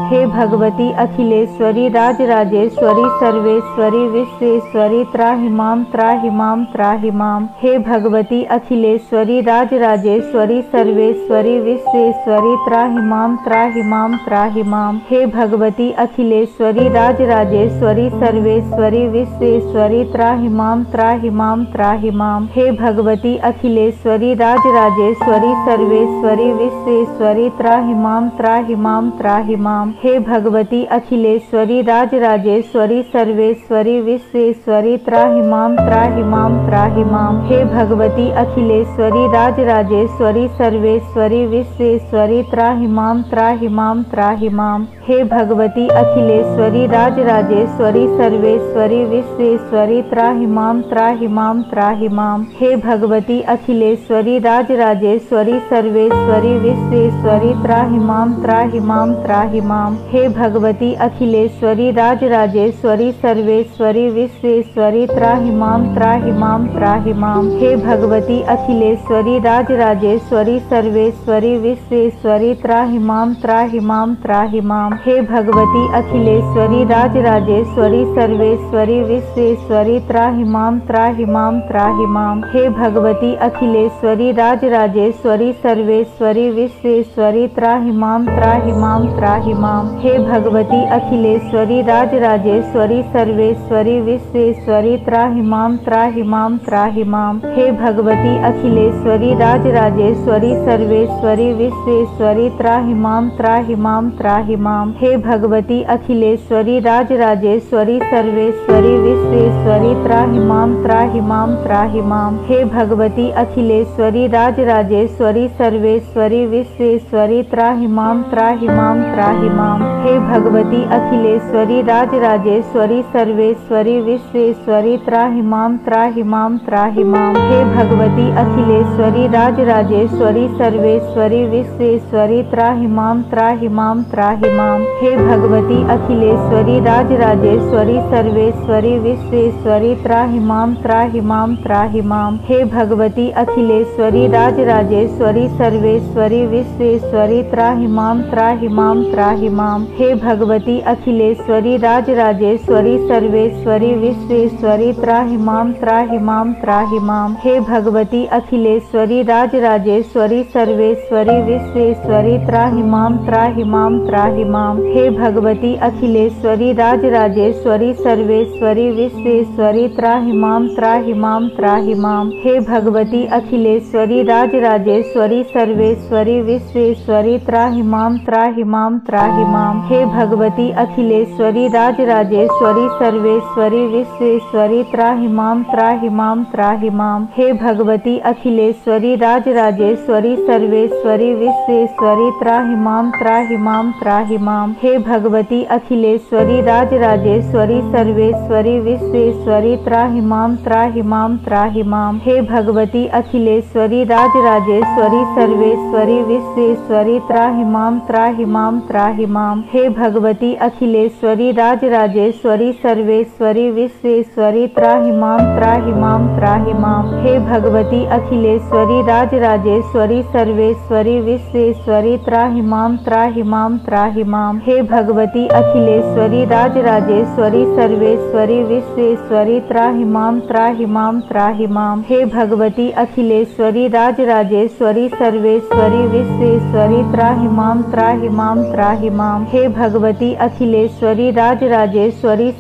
हे भगवती अखिलेश्वरी राजराजेश्वरी सर्वेश्वरी विश्वेश्वरी त्राहि मां त्राहि मां त्राहि मां। हे भगवती अखिलेश्वरी राजराजेश्वरी सर्वेश्वरी विश्वेश्वरी त्राहि मां त्राहि मां त्राहि मां। हे भगवती अखिलेश्वरी राजराजेश्वरी सर्वेश्वरी विश्वेश्वरी त्राहि मां त्राहि मां त्राहि मां। हे भगवती अखिलेश्वरी राजराजेश्वरी सर्वेश्वरी विश्वेश्वरी त्राहि मां त्राहि मां त्राहि मां। हे भगवती अखिलेश्वरी राजराजेश्वरी सर्वेश्वरी विश्वेश्वरी त्राहि मां त्राहि मां त्राहि मां। हे भगवती अखिलेश्वरी राजराजेश्वरी सर्वेश्वरी विश्वेश्वरी त्राहि मां त्राहि मां त्राहि मां। हे भगवती अखिलेश्वरी राजराजेश्वरी सर्वेश्वरी विश्वेश्वरी त्राहि मां त्राहि मां त्राहि मां। हे भगवती अखिलेश्वरी राजराजेश्वरी सर्वेश्वरी विश्वेश्वरी त्राहि मां त्राहि मां त्राहि मां। हे भगवती अखिलेश्वरी राजराजेश्वरी सर्वेश्वरी विश्वेश्वरी त्राहि मां त्राहि मां त्राहि मां। हे भगवती अखिलेश्वरी राजराजेश्वरी सर्वेश्वरी विश्वेश्वरी त्राहि मां त्राहि मां त्राहि मां। हे भगवती अखिलेश्वरी राजराजेश्वरी सर्वेश्वरी विश्वेश्वरी त्राहि मां त्राहि मां त्राहि मां। हे भगवती अखिलेश्वरी राजराजेश्वरी सर्वेश्वरी विश्वेश्वरी त्राहि मां त्राहि मां त्राहि मां। हे भगवती अखिलेश्वरी राजराजेश्वरी सर्वेश्वरी विश्वेश्वरी त्राहि मां त्राहि मां त्राहि मां। हे भगवती अखिलेश्वरी राजराजेश्वरी सर्वेश्वरी विश्वेश्वरी त्राहि मां त्राहि मां त्राहि मां। हे भगवती अखिलेश्वरी राजराजेश्वरी सर्वेश्वरी विश्वेश्वरी त्राहि मां त्राहि मां त्राहि मां। हे भगवती अखिलेश्वरी राजराजेश्वरी सर्वेश्वरी विश्वेश्वरी त्राहि मां त्राहि मां त्राहि मां। हे भगवती अखिलेश्वरी राजराजेश्वरी सर्वेश्वरी विश्वेश्वरी त्राहि मां त्राहि मां त्राहि मां। हे भगवती अखिलेश्वरी राजराजेश्वरी सर्वेश्वरी विश्वेश्वरी त्राहि मां त्राहि मां त्राहि मां। हे भगवती अखिलेश्वरी राजराजेश्वरी सर्वेश्वरी विश्वेश्वरी त्राहि मां त्राहि मां त्राहि मां। हे भगवती अखिलेश्वरी राजराजेश्वरी सर्वेश्वरी विश्वेश्वरी त्राहि मां त्राहि मां त्राहि मां। हे भगवती अखिलेश्वरी राजराजेश्वरी सर्वेश्वरी विश्वेश्वरी त्राहि मां त्राहि मां त्राहि मां। हे भगवती अखिलेश्वरी राजराजेश्वरी सर्वेश्वरी विश्वेश्वरी त्राहि मां त्राहि मां त्राहि मां। हे भगवती अखिलेश्वरी राजराजेश्वरी सर्वेश्वरी विश्वेश्वरी त्राहि मां त्राहि मां त्राहि मां। हे भगवती अखिलेश्वरी राजराजेश्वरी सर्वेश्वरी विश्वेश्वरी त्राहि मां त्राहि मां त्राहि मां। हे भगवती अखिलेश्वरी राजराजेश्वरी सर्वेश्वरी विश्वेश्वरी त्राहि मां त्राहि मां त्राहि मां। हे भगवती अखिलेश्वरी राजराजेश्वरी सर्वेश्वरी विश्वेश्वरी त्राहि मां त्राहि मां त्राहि मां। हे भगवती अखिलेश्वरी राजराजेश्वरी सर्वेश्वरी विश्वेश्वरी त्राहि मां त्राहि मां त्राहि मां। हे भगवती अखिलेश्वरी राजराजेश्वरी सर्वेश्वरी विश्वेश्वरी त्राहि मां त्राहि मां त्राहि मां। हे भगवती अखिलेश्वरी राजराजेश्वरी सर्वेश्वरी विश्वेश्वरी त्राहि मां त्राहि मां त्राहि मां। हे भगवती अखिलेश्वरी राजराजेश्वरी सर्वेश्वरी विश्वेश्वरी त्राहि मां त्राहि मां त्राहि मां। हे भगवती अखिलेश्वरी राजराजेश्वरी सर्वेश्वरी विश्वेश्वरी त्राहि मां त्राहि मां त्राहि मां। हे भगवती अखिलेश्वरी राजराजेश्वरी सर्वेश्वरी विश्वेश्वरी त्राहि मां त्राहि मां त्राहि मां। हे भगवती अखिलेश्वरी राजराजेश्वरी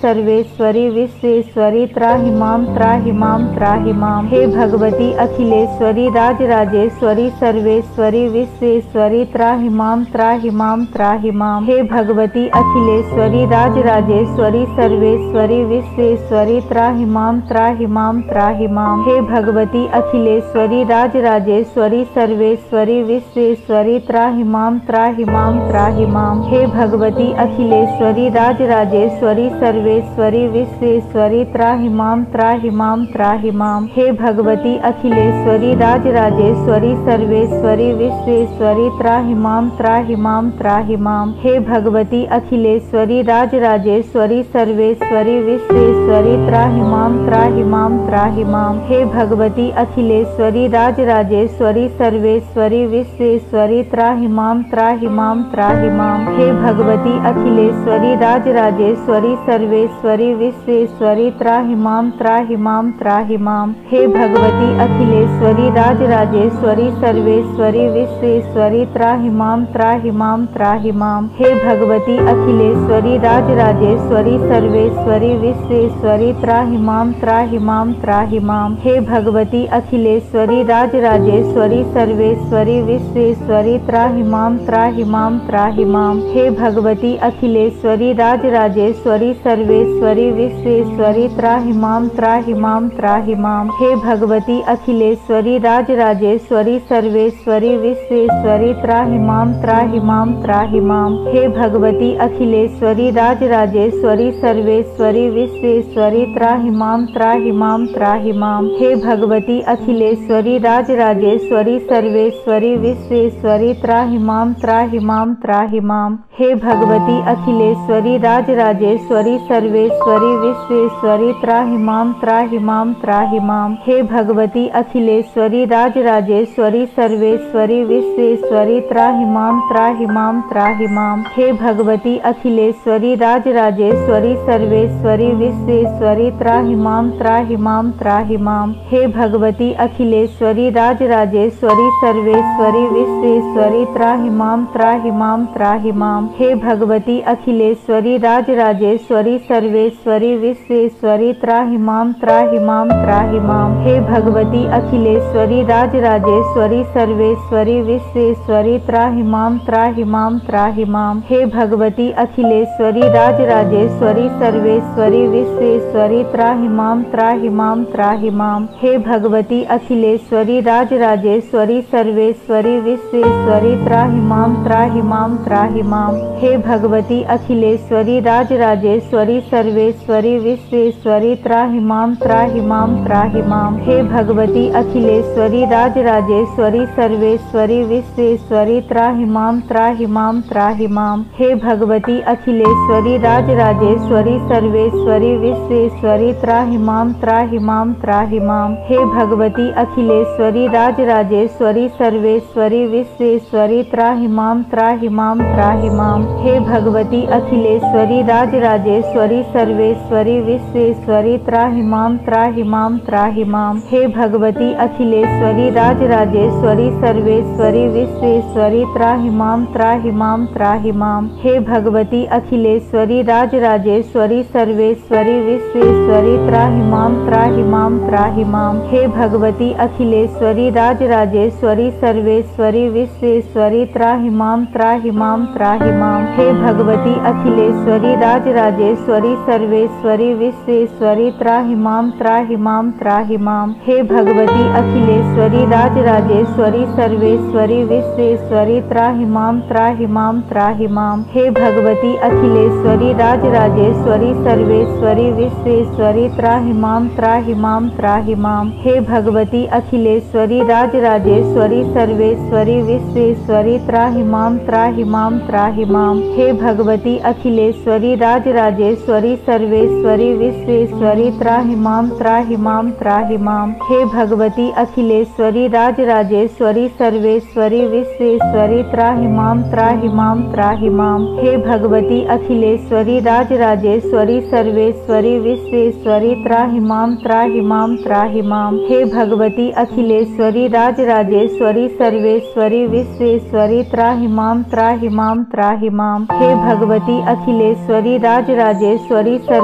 सर्वेश्वरी विश्वेश्वरी त्राहि मां त्राहि मां त्राहि मां। हे भगवती अखिलेश्वरी राजराजेश्वरी सर्वेश्वरी विश्वेश्वरी त्राहि मां त्राहि मां त्राहि मां। हे भगवती अखिलेश्वरी राजराजेश्वरी सर्वेश्वरी विश्वेश्वरी त्राहि मां त्राहि मां त्राहि मां। हे भगवती अखिलेश्वरी राजराजेश्वरी सर्वेश्वरी विश्वेश्वरी त्राहि मां त्राहि मां त्राहि मां। हे भगवती अखिलेश्वरी राजराजेश्वरी सर्वेश्वरी विश्वेश्वरी त्राहि मां त्राहि मां त्राहि मां। हे भगवती अखिलेश्वरी राजराजेश्वरी सर्वेश्वरी विश्वेश्वरी त्राहि मां त्राहि मां त्राहि मां। हे भगवती अखिलेश्वरी राजराजेश्वरी सर्वेश्वरी विश्वेश्वरी त्राहि मां त्राहि मां त्राहि मां। हे भगवती अखिलेश्वरी राजराजेश्वरी सर्वेश्वरी विश्वेश्वरी त्राहि मां त्राहि मां त्राहि मां। हे भगवती अखिलेश्वरी राजराजेश्वरी सर्वेश्वरी विश्वेश्वरी त्राहि मां त्राहि मां त्राहि मां। हे भगवती अखिलेश्वरी राजराजेश्वरी सर्वेश्वरी विश्वेश्वरी त्राहि मां त्राहि मां त्राहि मां। हे भगवती अखिलेश्वरी राजराजेश्वरी सर्वेश्वरी विश्वेश्वरी त्राहि मां त्राहि मां त्राहि मां। हे भगवती अखिलेश्वरी राजराजेश्वरी सर्वेश्वरी विश्वेश्वरी त्राहि मां त्राहि मां त्राहि मां। हे भगवती अखिलेश्वरी राजराजेश्वरी सर्वेश्वरी विश्वेश्वरी त्राहि मां त्राहि मां त्राहि मां। हे भगवती अखिलेश्वरी राजराजेश्वरी सर्वेश्वरी विश्वेश्वरी त्राहि मां त्राहि मां त्राहि मां। हे भगवती अखिलेश्वरी राजराजेश्वरी सर्वेश्वरी विश्वेश्वरी त्राहि मां त्राहि मां त्राहि मां। हे भगवती अखिलेश्वरी राजराजेश्वरी सर्वेश्वरी विश्वेश्वरी त्राहि मां त्राहि मां त्राहि मां। हे भगवती अखिलेश्वरी राजराजेश्वरी सर्वेश्वरी विश्वेश्वरी त्राहि मां त्राहि मां त्राहि मां। हे भगवती अखिलेश्वरी राजराजेश्वरी सर्वेश्वरी विश्वेश्वरी त्राहि मां त्राहि मां त्राहि मां। हे भगवती अखिलेश्वरी राजराजेश्वरी सर्वेश्वरी विश्वेश्वरी त्राहि मां त्राहि मां त्राहि मां। हे भगवती अखिलेश्वरी राजराजेश्वरी सर्वेश्वरी विश्वेश्वरी त्राहि मां त्राहि मां त्राहि मां। हे भगवती अखिलेश्वरी राजराजेश्वरी सर्वेश्वरी विश्वेश्वरी त्राहि मां त्राहि मां त्राहि मां। हे भगवती अखिलेश्वरी राजराजेश्वरी सर्वेश्वरी विश्वेश्वरी त्राहि मां त्राहि मां त्राहि मां। हे भगवती अखिलेश्वरी राजराजेश्वरी सर्वेश्वरी विश्वेश्वरी त्राहि मां त्राहि मां त्राहि मां। हे भगवती अखिलेश्वरी राजराजेश्वरी सर्वेश्वरी विश्वेश्वरी त्राहि मां त्राहि मां त्राहि मां। हे भगवती अखिलेश्वरी राजराजेश्वरी सर्वेश्वरी विश्वेश्वरी त्राहि मां त्राहि मां त्राहि मां। हे भगवती अखिलेश्वरी राजराजेश्वरी सर्वेश्वरी विश्वेश्वरी त्राहि मां त्राहि मां त्राहि मां। हे भगवती अखिलेश्वरी राजराजेश्वरी सर्वेश्वरी विश्वेश्वरी त्राहि मां त्राहि मां त्राहि मां। हे भगवती अखिलेश्वरी राजराजेश्वरी सर्वेश्वरी विश्वेश्वरी त्राहि मां त्राहि मां त्राहि मां। हे भगवती अखिलेश्वरी राजराजेश्वरी सर्वेश्वरी विश्वेश्वरी त्राहि मां त्राहि मां त्राहि मां। हे भगवती अखिलेश्वरी राजराजेश्वरी सर्वेश्वरी विश्वेश्वरी त्राहि मां त्राहि मां त्राहि मां। हे भगवती अखिलेश्वरी राजराजेश्वरी सर्वेश्वरी विश्वेश्वरी त्राहि मां त्राहि मां त्राहि मां। हे भगवती अखिलेश्वरी राजराजेश्वरी सर्वेश्वरी विश्वेश्वरी त्राहि मां त्राहि मां त्राहि मां। हे भगवती अखिलेश्वरी राजराजेश्वरी सर्वेश्वरी विश्वेश्वरी त्राहि मां त्राहि मां त्राहि मां। हे भगवती अखिलेश्वरी राजराजेश्वरी सर्वेश्वरी विश्वेश्वरी त्राहि मां त्राहि मां त्राहि मां। हे भगवती अखिलेश्वरी राजराजेश्वरी सर्वेश्वरी विश्वेश्वरी त्राहि मां त्राहि मां त्राहि मां। हे भगवती अखिलेश्वरी राजराजेश्वरी सर्वेश्वरी विश्वेश्वरी त्राहि मां त्राहि मां त्राहि मां। हे भगवती अखिलेश्वरी राजराजेश्वरी सर्वेश्वरी विश्वेश्वरी त्राहि मां त्राहि मां त्राहि मां। हे भगवती अखिलेश्वरी राजराजेश्वरी सर्वेश्वरी विश्वेश्वरी त्राहि मां त्राहि मां त्राहि मां। हे भगवती अखिलेश्वरी राजराजेश्वरी सर्वेश्वरी विश्वेश्वरी त्राहि मां त्राहि मां त्राहि मां। हे भगवती अखिलेश्वरी राजराजेश्वरी सर्वेश्वरी विश्वेश्वरी त्राहि मां त्राहि मां त्राहि मां। हे भगवती अखिलेश्वरी राजराजेश्वरी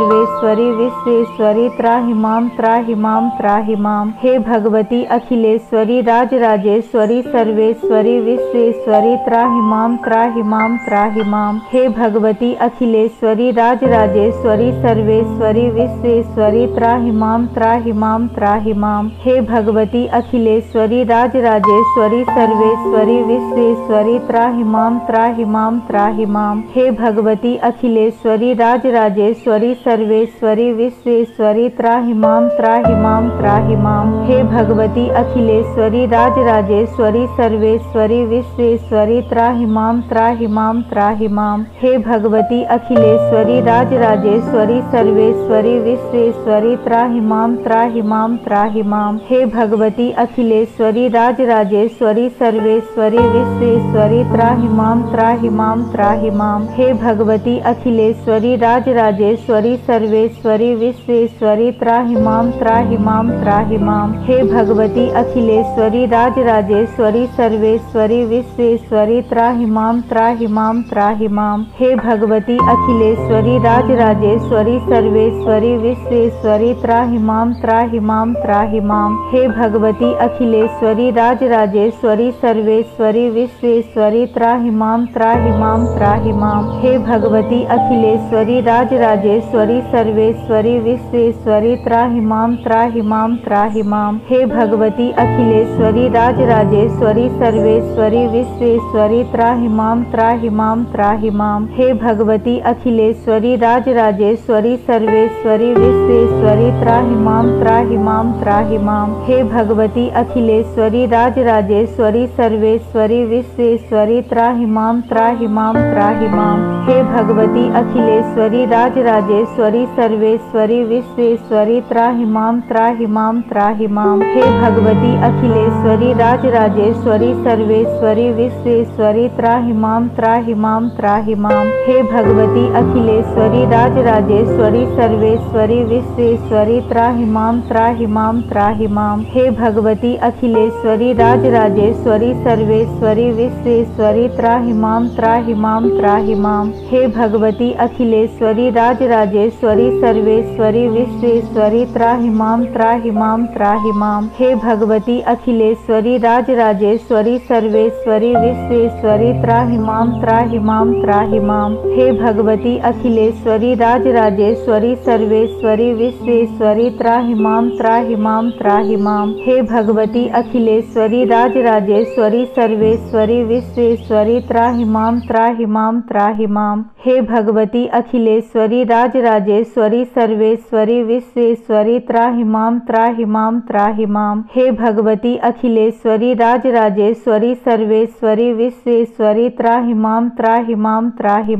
सर्वेश्वरी विश्वेश्वरी त्राहि मां त्राहि मां त्राहि मां। हे भगवती अखिलेश्वरी राजराजेश्वरी सर्वेश्वरी विश्वेश्वरी त्राहि मां त्राहि मां त्राहि मां। हे भगवती अखिलेश्वरी राजराजेश्वरी सर्वेश्वरी विश्वेश्वरी त्राहि मां त्राहि मां त्राहि मां। हे भगवती अखिलेश्वरी राजराजेश्वरी सर्वेश्वरी विश्वेश्वरी त्राहि मां त्राहि मां त्राहि मां। हे भगवती अखिलेश्वरी राजराजेश्वरी सर्वेश्वरी विश्वेश्वरी त्राहि मां त्राहि मां त्राहि मां। हे भगवती अखिलेश्वरी राजराजेश्वरी सर्वेश्वरी विश्वेश्वरी त्राहि मां त्राहि मां त्राहि मां। हे भगवती अखिलेश्वरी राजराजेश्वरी सर्वेश्वरी विश्वेश्वरी त्राहि मां त्राहि मां त्राहि मां। हे भगवती अखिलेश्वरी राजराजेश्वरी सर्वेश्वरी विश्वेश्वरी त्राहि मां त्राहि माम त्राहि माम। हे भगवती अखिलेश्वरी राजराजेश्वरी सर्वेश्वरी विश्वेश्वरी त्राहि माम त्राहि माम त्राहि माम। हे भगवती अखिलेश्वरी राजराजेश्वरी सर्वेश्वरी विश्वेश्वरी त्राहि माम त्राहि माम त्राहि माम। हे भगवती अखिलेश्वरी राजराजेश्वरी सर्वेश्वरी विश्वेश्वरी त्राहि माम त्राहि माम त्राहि माम। हे भगवती अखिलेश्वरी राजराजेश्वरी सर्वेश्वरी विश्वेश्वरी त्राहि माम त्राहि माम त्राहि माम। हे भगवती अखिलेश्वरी राजराजेश्वरी सर्वेश्वरी विश्वेश्वरी त्राहि माम त्राहि माम त्राहि माम। हे भगवती अखिलेश्वरी राजराजेश्वरी सर्वेश्वरी विश्वेश्वरी त्राहि माम त्राहि माम त्राहि माम। हे भगवती अखिलेश्वरी राजराजेश्वरी सर्वेश्वरी विश्वेश्वरी त्राहि माम त्राहि माम त्राहि माम। हे भगवती अखिलेश्वरी राजराजेश्वरी सर्वेश्वरी विश्वेश्वरी त्राहि माम त्राहि माम त्राहि माम। हे भगवती अखिलेश्वरी राजराजेश्वरी सर्वेश्वरी विश्वेश्वरी त्राहि माम त्राहि माम त्राहि माम। हे भगवती अखिलेश्वरी राजराजेश्वरी सर्वेश्वरी विश्वेश्वरी त्राहि माम त्राहि माम त्राहि माम। हे भगवती अखिलेश्वरी राजराजेश्वरी सर्वेश्वरी विश्वेश्वरी त्राहि माम त्राहि माम त्राहि माम। हे भगवती अखिलेश्वरी राजराजेश्वरी सर्वेश्वरी विश्वेश्वरी त्राहि माम त्राहि माम त्राहि माम। हे भगवती अखिलेश्वरी राजराजेश्वरी सर्वेश्वरी विश्वेश्वरी त्राहि माम त्राहि माम त्राहि माम। हे भगवती अखिलेश्वरी राजराजेश्वरी सर्वेश्वरी विश्वेश्वरी त्राहि माम त्राहि माम त्राहि माम। हे भगवती अखिलेश्वरी राजराजेश्वरी सर्वेश्वरी विश्वेश्वरी त्राहि माम त्राहि माम त्राहि माम। हे भगवती अखिलेश्वरी राजराजेश्वरी सर्वेश्वरी विश्वेश्वरी त्राहि माम त्राहि माम त्राहि माम। हे भगवती अखिलेश्वरी राजराजेश्वरी सर्वेश्वरी विश्वेश्वरी त्राहि माम त्राहि माम त्राहि माम। हे भगवती अखिलेश्वरी राजराजेश्वरी सर्वेश्वरी विश्वेश्वरी त्राहि माम त्राहि माम त्राहि माम। हे भगवती अखिलेश्वरी राजराजेश्वरी सर्वेश्वरी विश्वेश्वरी त्राहि माम त्राहि माम त्राहि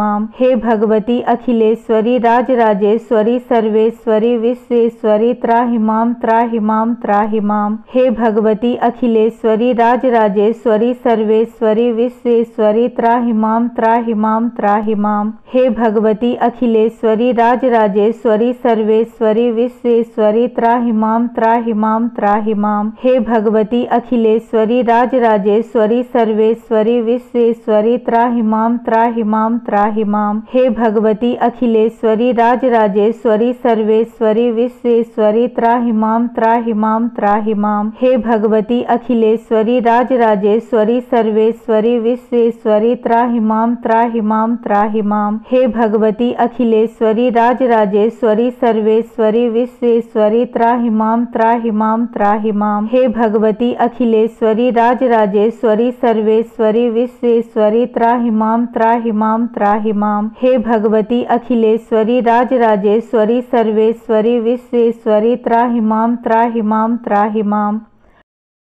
माम। हे भगवती अखिलेश्वरी राजराजेश्वरी सर्वेश्वरी विश्वेश्वरी त्राहि माम त्राहि माम त्राहि माम। हे भगवती अखिलेश्वरी राजराजेश्वरी सर्वेश्वरी विश्वेश्वरी त्राहि माम त्राहि माम त्राहि माम। हे भगवती अखिलेश्वरी राजराजेश्वरी सर्वेश्वरी विश्वेश्वरी त्राहि माम त्राहि माम त्राहि माम। हे भगवती अखिलेश्वरी राजराजेश्वरी सर्वेश्वरी विश्वेश्वरी त्राहि माम त्राहि माम त्राहि माम। हे भगवती अखिलेश्वरी राजराजेश्वरी सर्वेश्वरी विश्वेश्वरी त्राहि माम त्राहि माम त्राहि माम। हे भगवती अखिलेश्वरी राजराजेश्वरी सर्वेश्वरी विश्वेश्वरी त्राहि माम त्राहि माम त्राहि माम। हे भगवती अखिलेश्वरी राजराजेश्वरी सर्वेश्वरी विश्वेश्वरी त्राहि माम त्राहि माम त्राहि माम। हे भगवती अखिलेश्वरी राजराजेश्वरी सर्वेश्वरी विश्वेश्वरी त्राहि माम त्राहि माम त्राहि माम। हे भगवती अखिलेश्वरी राजराजेश्वरी सर्वेश्वरी विश्वेश्वरी त्राहि माम त्राहि माम त्राहि माम।